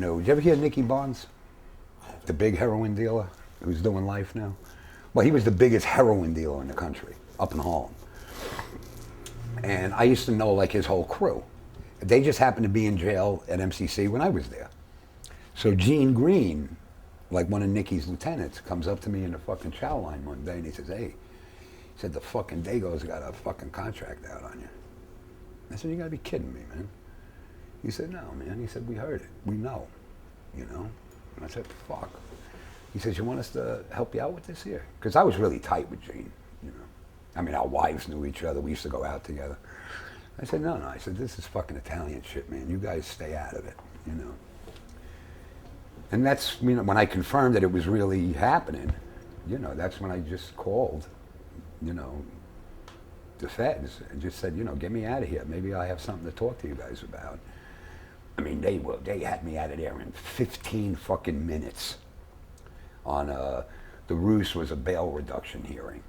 knew. Did you ever hear Nicky Barnes? The big heroin dealer who's doing life now? Well, he was the biggest heroin dealer in the country, up in Harlem. And I used to know like his whole crew. They just happened to be in jail at MCC when I was there. So Gene Green, like one of Nicky's lieutenants, comes up to me in the fucking chow line one day and he says, hey, he said, the fucking Dago's got a fucking contract out on you. I said, you gotta be kidding me, man. He said, no, man. He said, we heard it. We know, you know? And I said, fuck. He says, you want us to help you out with this here? Because I was really tight with Gene, you know? I mean, our wives knew each other. We used to go out together. I said, no. I said, this is fucking Italian shit, man. You guys stay out of it, you know? And that's, you know, when I confirmed that it was really happening, you know, that's when I just called, you know, the feds and just said, you know, get me out of here. Maybe I have something to talk to you guys about. I mean, they had me out of there in 15 fucking minutes on the ruse was a bail reduction hearing.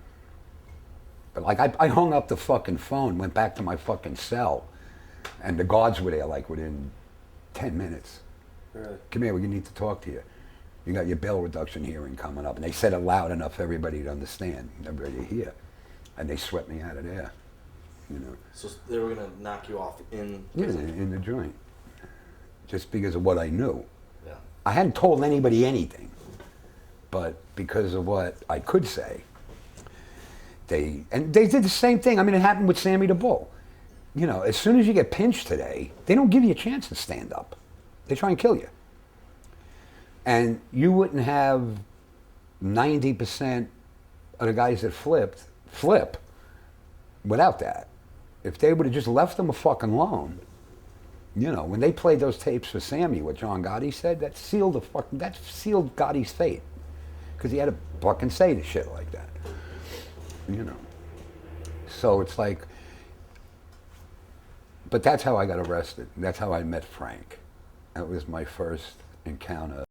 But like, I hung up the fucking phone, went back to my fucking cell, and the guards were there like within 10 minutes. Really? Come here, we need to talk to you. You got your bail reduction hearing coming up. And they said it loud enough for everybody to understand, everybody to hear. And they swept me out of there, you know. So they were gonna knock you off in Yeah, prison? in the joint. Just because of what I knew. Yeah. I hadn't told anybody anything, but because of what I could say, they did the same thing. I mean, it happened with Sammy the Bull. You know, as soon as you get pinched today, they don't give you a chance to stand up. They try and kill you. And you wouldn't have 90% of the guys that flip without that. If they would have just left them fucking alone, you know, when they played those tapes for Sammy, what John Gotti said, that sealed Gotti's fate. Because he had to fucking say the shit like that. You know. So it's like, but that's how I got arrested. That's how I met Frank. That was my first encounter.